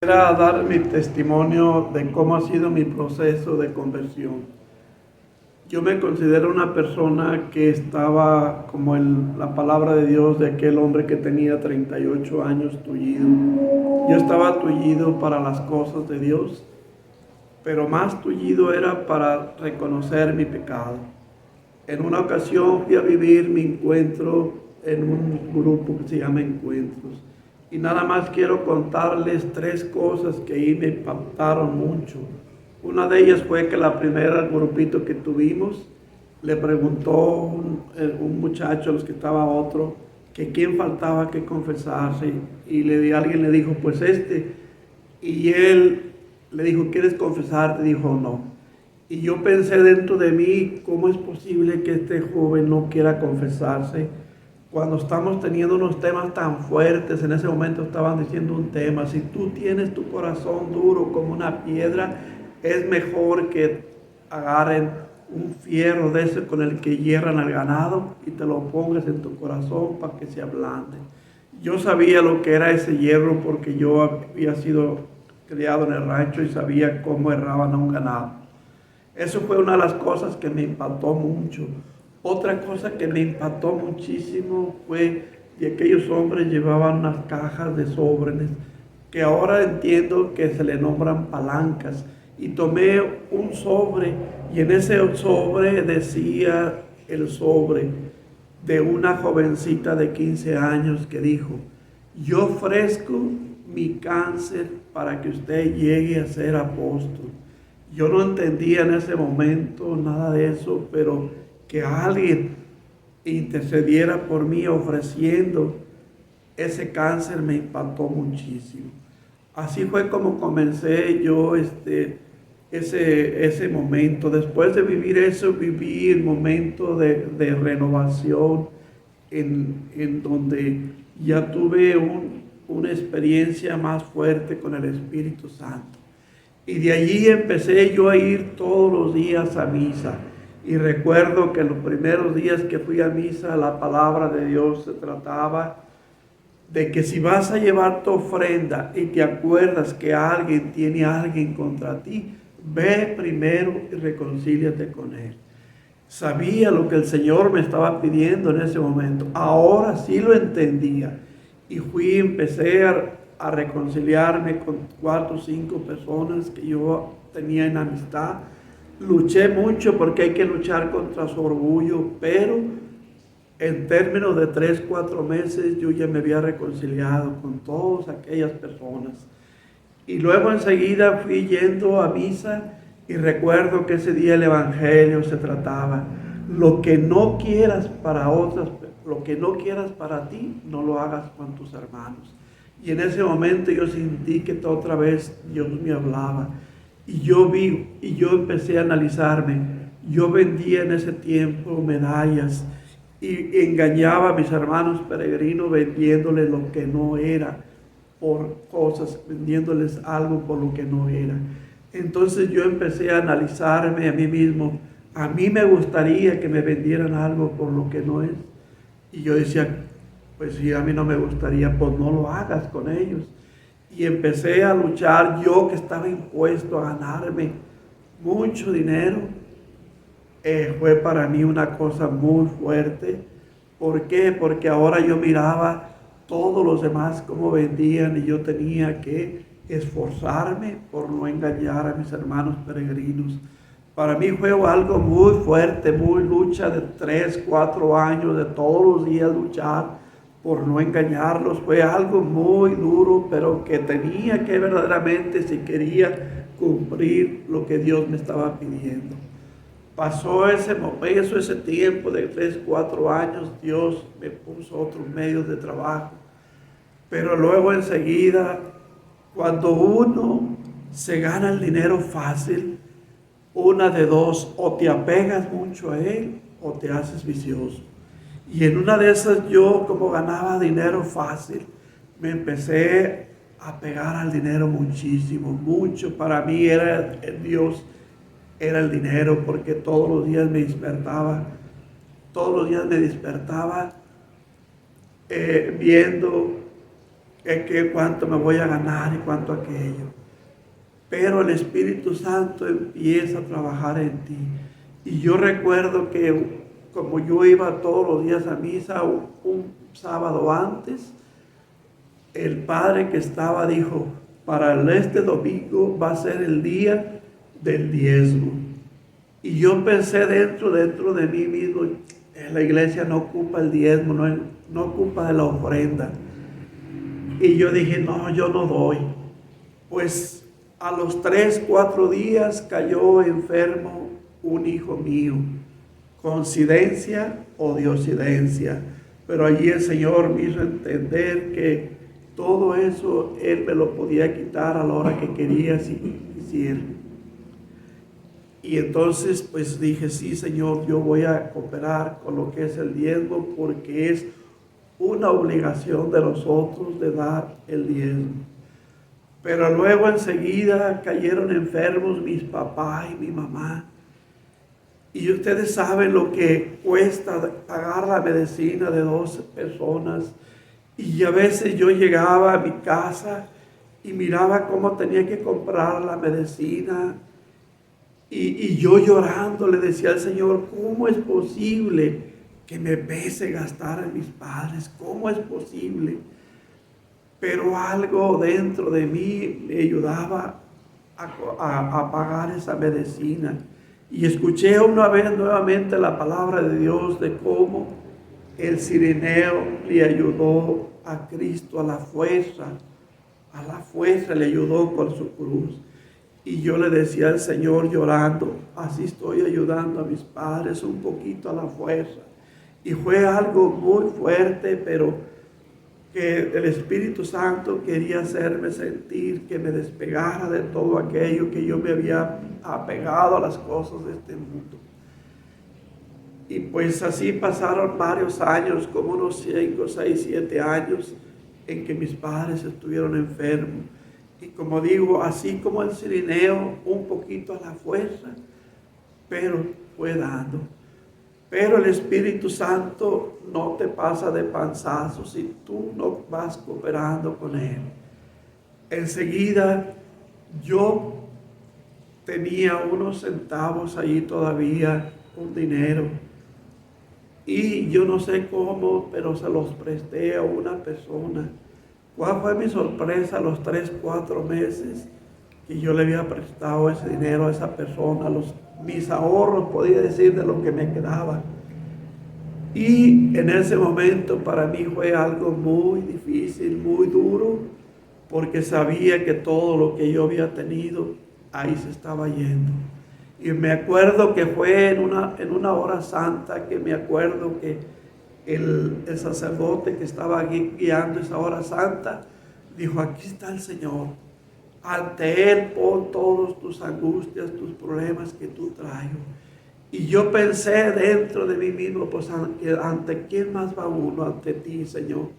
Quisiera dar mi testimonio de cómo ha sido mi proceso de conversión. Yo me considero una persona que estaba como en la palabra de Dios de aquel hombre que tenía 38 años tullido. Yo estaba tullido para las cosas de Dios, pero más tullido era para reconocer mi pecado. En una ocasión fui a vivir mi encuentro en un grupo que se llama Encuentros. Y nada más quiero contarles tres cosas que ahí me impactaron mucho. Una de ellas fue que la primera grupito que tuvimos, le preguntó un muchacho a los que estaba otro, que quién faltaba que confesarse. Y alguien le dijo, pues este. Y él le dijo, ¿quieres confesarte? Dijo, no. Y yo pensé dentro de mí, ¿cómo es posible que este joven no quiera confesarse? Cuando estamos teniendo unos temas tan fuertes, en ese momento estaban diciendo un tema, si tú tienes tu corazón duro como una piedra, es mejor que agarren un fierro de ese con el que hierran al ganado y te lo pongas en tu corazón para que se ablande. Yo sabía lo que era ese hierro porque yo había sido criado en el rancho y sabía cómo herraban a un ganado. Eso fue una de las cosas que me impactó mucho. Otra cosa que me impactó muchísimo fue que aquellos hombres llevaban unas cajas de sobres, que ahora entiendo que se le nombran palancas. Y tomé un sobre y en ese sobre decía el sobre de una jovencita de 15 años que dijo, yo ofrezco mi cáncer para que usted llegue a ser apóstol. Yo no entendía en ese momento nada de eso, pero que alguien intercediera por mí ofreciendo ese cáncer me impactó muchísimo. Así fue como comencé yo ese momento. Después de vivir eso, viví el momento de renovación en donde ya tuve una experiencia más fuerte con el Espíritu Santo. Y de allí empecé yo a ir todos los días a misa. Y recuerdo que los primeros días que fui a misa, la palabra de Dios se trataba de que si vas a llevar tu ofrenda y te acuerdas que alguien tiene a alguien contra ti, ve primero y reconcíliate con él. Sabía lo que el Señor me estaba pidiendo en ese momento. Ahora sí lo entendía. Y empecé a reconciliarme con 4 o 5 personas que yo tenía en amistad. Luché mucho porque hay que luchar contra su orgullo, pero en términos de 3, 4 meses yo ya me había reconciliado con todas aquellas personas. Y luego enseguida fui yendo a misa y recuerdo que ese día el Evangelio se trataba. Lo que no quieras para otras, lo que no quieras para ti, no lo hagas con tus hermanos. Y en ese momento yo sentí que otra vez Dios me hablaba. Y yo empecé a analizarme. Yo vendía en ese tiempo medallas y engañaba a mis hermanos peregrinos vendiéndoles lo que no era por cosas, vendiéndoles algo por lo que no era. Entonces yo empecé a analizarme a mí mismo. A mí me gustaría que me vendieran algo por lo que no es. Y yo decía, pues si a mí no me gustaría, pues no lo hagas con ellos. Y empecé a luchar, yo que estaba impuesto a ganarme mucho dinero. Fue para mí una cosa muy fuerte. ¿Por qué? Porque ahora yo miraba todos los demás cómo vendían y yo tenía que esforzarme por no engañar a mis hermanos peregrinos. Para mí fue algo muy fuerte, muy lucha de 3, 4 años, de todos los días luchar por no engañarlos. Fue algo muy duro, pero que tenía que verdaderamente, si quería cumplir lo que Dios me estaba pidiendo. Pasó ese tiempo de 3, 4 años, Dios me puso otros medios de trabajo. Pero luego enseguida, cuando uno se gana el dinero fácil, una de dos, o te apegas mucho a él o te haces vicioso. Y en una de esas yo, como ganaba dinero fácil, me empecé a pegar al dinero muchísimo, mucho. Para mí era Dios, era el dinero, porque todos los días me despertaba viendo que cuánto me voy a ganar y cuánto aquello. Pero el Espíritu Santo empieza a trabajar en ti. Y yo recuerdo que como yo iba todos los días a misa, un sábado antes, el padre que estaba dijo, para este domingo va a ser el día del diezmo. Y yo pensé dentro de mí mismo, la iglesia no ocupa el diezmo, no ocupa de la ofrenda. Y yo dije, no, yo no doy. Pues a los 3, 4 días cayó enfermo un hijo mío. ¿Coincidencia o diosidencia? Pero allí el Señor me hizo entender que todo eso Él me lo podía quitar a la hora que quería, si quisiera. Y entonces pues dije, sí Señor, yo voy a cooperar con lo que es el diezmo, porque es una obligación de nosotros de dar el diezmo. Pero luego enseguida cayeron enfermos mis papás y mi mamá. Y ustedes saben lo que cuesta pagar la medicina de 12 personas. Y a veces yo llegaba a mi casa y miraba cómo tenía que comprar la medicina. Y yo llorando le decía al Señor, ¿cómo es posible que me pese gastar en mis padres? ¿Cómo es posible? Pero algo dentro de mí me ayudaba a pagar esa medicina. Y escuché una vez nuevamente la palabra de Dios de cómo el cirineo le ayudó a Cristo a la fuerza le ayudó con su cruz. Y yo le decía al Señor llorando, así estoy ayudando a mis padres un poquito a la fuerza. Y fue algo muy fuerte, pero que el Espíritu Santo quería hacerme sentir que me despegara de todo aquello que yo me había apegado a las cosas de este mundo. Y pues así pasaron varios años, como unos 5, 6, 7 años, en que mis padres estuvieron enfermos. Y como digo, así como el cirineo, un poquito a la fuerza, pero fue dando. Pero el Espíritu Santo no te pasa de panzazo si tú no vas cooperando con Él. Enseguida yo tenía unos centavos allí todavía, un dinero. Y yo no sé cómo, pero se los presté a una persona. ¿Cuál fue mi sorpresa a los 3, 4 meses que yo le había prestado ese dinero a esa persona? Mis ahorros, podía decir, de lo que me quedaba. Y en ese momento para mí fue algo muy difícil, muy duro, porque sabía que todo lo que yo había tenido ahí se estaba yendo. Y me acuerdo que fue en una hora santa, que me acuerdo que el sacerdote que estaba guiando esa hora santa dijo, aquí está el Señor, ante Él pon todas tus angustias, tus problemas que tú traes. Y yo pensé dentro de mí mismo, pues ante quién más va uno, ante ti, Señor.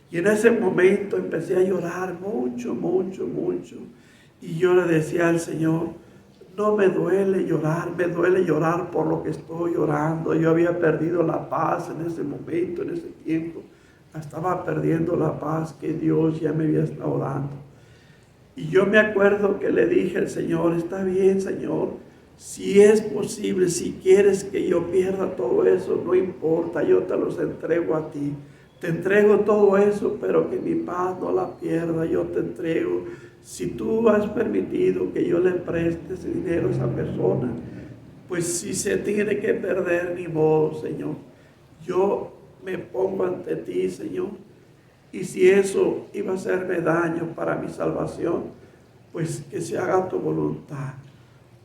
Y en ese momento empecé a llorar mucho, mucho, mucho. Y yo le decía al Señor, no me duele llorar por lo que estoy llorando. Yo había perdido la paz en ese momento, en ese tiempo. Estaba perdiendo la paz que Dios ya me había estado dando. Y yo me acuerdo que le dije al Señor, está bien, Señor, si es posible, si quieres que yo pierda todo eso, no importa, yo te los entrego a ti. Te entrego todo eso, pero que mi paz no la pierda, yo te entrego. Si tú has permitido que yo le preste ese dinero a esa persona, pues si se tiene que perder, ni modo, Señor. Yo me pongo ante ti, Señor. Y si eso iba a hacerme daño para mi salvación, pues que se haga tu voluntad.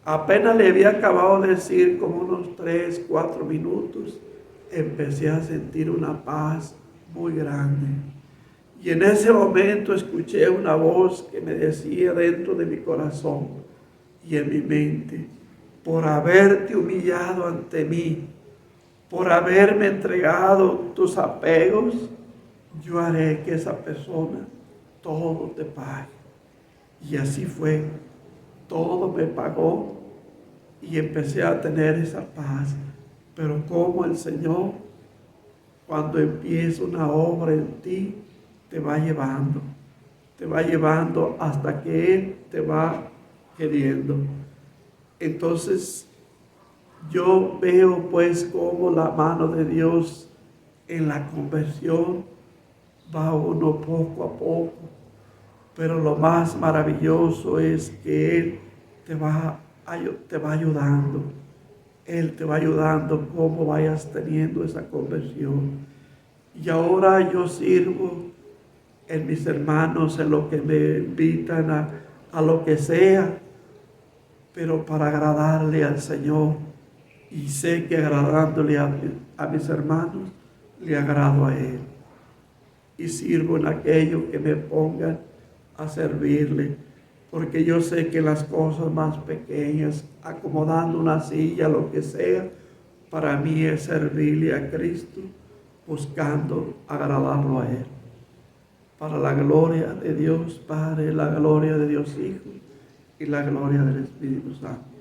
Apenas le había acabado de decir, como unos 3, 4 minutos, empecé a sentir una paz muy grande. Y en ese momento escuché una voz que me decía dentro de mi corazón y en mi mente, por haberte humillado ante mí, por haberme entregado tus apegos, yo haré que esa persona todo te pague. Y así fue, todo me pagó y empecé a tener esa paz. Pero como el Señor, cuando empieza una obra en ti, te va llevando. te va llevando hasta que Él te va queriendo. Entonces, yo veo pues como la mano de Dios en la conversión va uno poco a poco, pero lo más maravilloso es que Él te va ayudando. Él te va ayudando como vayas teniendo esa conversión. Y ahora yo sirvo en mis hermanos, en lo que me invitan a lo que sea, pero para agradarle al Señor. Y sé que agradándole a mis hermanos, le agrado a Él. Y sirvo en aquello que me pongan a servirle, porque yo sé que las cosas más pequeñas, acomodando una silla, lo que sea, para mí es servirle a Cristo, buscando agradarlo a Él. Para la gloria de Dios Padre, la gloria de Dios Hijo y la gloria del Espíritu Santo.